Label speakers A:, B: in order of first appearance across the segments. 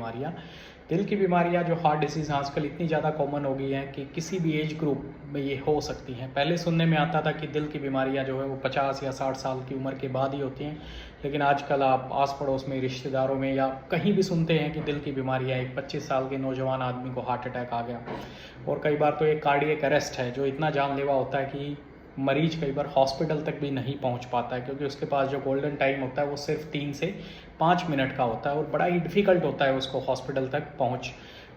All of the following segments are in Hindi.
A: बीमारियाँ। दिल की बीमारियाँ जो हार्ट डिसीज़ आजकल इतनी ज़्यादा कॉमन हो गई हैं कि किसी भी एज ग्रुप में ये हो सकती हैं। पहले सुनने में आता था कि दिल की बीमारियाँ जो है वो 50 या 60 साल की उम्र के बाद ही होती हैं, लेकिन आजकल आप आस पड़ोस में, रिश्तेदारों में या कहीं भी सुनते हैं कि दिल की बीमारियाँ, एक 25 साल के नौजवान आदमी को हार्ट अटैक आ गया। और कई बार तो एक कार्डियक अरेस्ट है जो इतना जानलेवा होता है कि मरीज कई बार हॉस्पिटल तक भी नहीं पहुंच पाता है, क्योंकि उसके पास जो गोल्डन टाइम होता है वो सिर्फ 3 से 5 मिनट का होता है और बड़ा ही डिफ़िकल्ट होता है उसको हॉस्पिटल तक पहुंच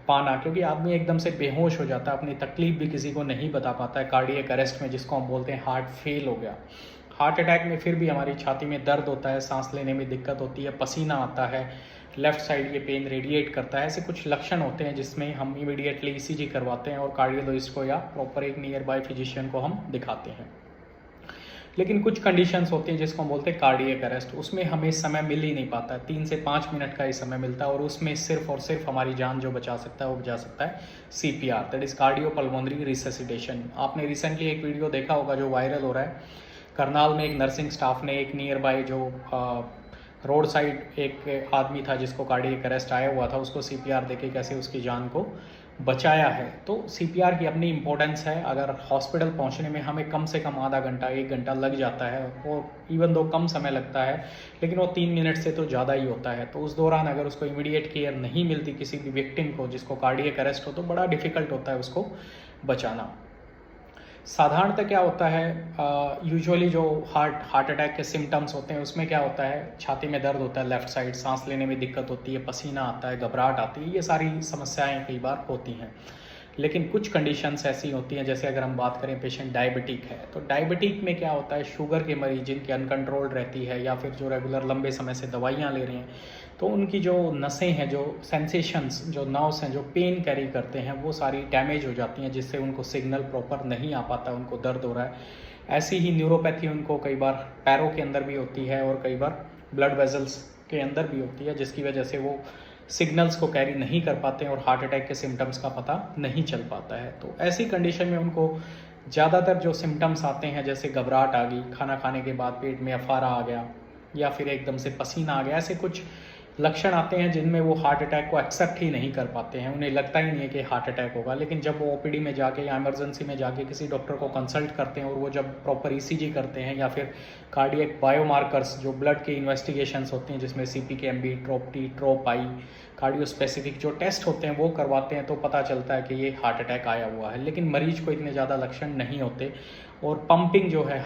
A: पाना, क्योंकि आदमी एकदम से बेहोश हो जाता है, अपनी तकलीफ भी किसी को नहीं बता पाता है कार्डियक अरेस्ट में, जिसको हम बोलते हैं हार्ट फेल हो गया। हार्ट अटैक में फिर भी हमारी छाती में दर्द होता है, सांस लेने में दिक्कत होती है, पसीना आता है, लेफ्ट साइड ये पेन रेडिएट करता है। ऐसे कुछ लक्षण होते हैं जिसमें हम इमीडिएटली ईसीजी करवाते हैं और कार्डियोलॉजिस्ट को या प्रॉपर एक नियर बाय फिजिशियन को हम दिखाते हैं। लेकिन कुछ कंडीशंस होती हैं जिसको हम बोलते हैं कार्डियक अरेस्ट, उसमें हमें समय मिल ही नहीं पाता है, 3 से 5 मिनट का ही समय मिलता है और उसमें सिर्फ और सिर्फ हमारी जान जो बचा सकता है वो बचा सकता है CPR, that is cardiopulmonary resuscitation. आपने रिसेंटली एक वीडियो देखा होगा जो वायरल हो रहा है, करनाल में एक नर्सिंग स्टाफ ने एक नियर बाय जो रोड साइड एक आदमी था जिसको कार्डियक अरेस्ट आया हुआ था, उसको सीपीआर देके कैसे उसकी जान को बचाया है। तो सीपीआर की अपनी इम्पोर्टेंस है। अगर हॉस्पिटल पहुंचने में हमें कम से कम आधा घंटा 1 घंटा लग जाता है और इवन दो कम समय लगता है, लेकिन वो 3 मिनट से तो ज़्यादा ही होता है, तो उस दौरान अगर उसको इमीडिएट केयर नहीं मिलती किसी भी विक्टिम को जिसको कार्डियक अरेस्ट हो, तो बड़ा डिफिकल्ट होता है उसको बचाना। साधारणतः क्या होता है, यूजुअली जो हार्ट अटैक के सिम्टम्स होते हैं उसमें क्या होता है, छाती में दर्द होता है, लेफ्ट साइड सांस लेने में दिक्कत होती है, पसीना आता है, घबराहट आती है, ये सारी समस्याएं कई बार होती हैं। लेकिन कुछ कंडीशंस ऐसी होती हैं, जैसे अगर हम बात करें पेशेंट डायबिटिक है, तो डायबिटिक में क्या होता है, शुगर के मरीज जिनकी अनकंट्रोल्ड रहती है या फिर जो रेगुलर लंबे समय से दवाइयाँ ले रहे हैं, तो उनकी जो नसें हैं, जो सेंसेशंस, जो नर्व्स हैं, जो पेन कैरी करते हैं, वो सारी डैमेज हो जाती हैं, जिससे उनको सिग्नल प्रॉपर नहीं आ पाता, उनको दर्द हो रहा है। ऐसी ही न्यूरोपैथी उनको कई बार पैरों के अंदर भी होती है और कई बार ब्लड वेजल्स के अंदर भी होती है, जिसकी वजह से वो सिग्नल्स को कैरी नहीं कर पाते हैं और हार्ट अटैक के सिम्टम्स का पता नहीं चल पाता है। तो ऐसी कंडीशन में उनको ज़्यादातर जो सिम्टम्स आते हैं, जैसे घबराहट आ गई, खाना खाने के बाद पेट में अफारा आ गया या फिर एकदम से पसीना आ गया, ऐसे कुछ लक्षण आते हैं जिनमें वो हार्ट अटैक को एक्सेप्ट ही नहीं कर पाते हैं, उन्हें लगता ही नहीं है कि हार्ट अटैक होगा। लेकिन जब वो ओपीडी में जाके या इमरजेंसी में जाके किसी डॉक्टर को कंसल्ट करते हैं और वो जब प्रॉपर ईसीजी करते हैं या फिर कार्डियक बायोमार्कर्स जो ब्लड के इन्वेस्टिगेशंस होती हैं, जिसमें सीपीकेएमबी, ट्रोप-टी, ट्रोप-आई, कार्डियो स्पेसिफिक जो टेस्ट होते हैं वो करवाते हैं, तो पता चलता है कि ये हार्ट अटैक आया हुआ है। लेकिन मरीज को इतने ज़्यादा लक्षण नहीं होते और पंपिंग जो है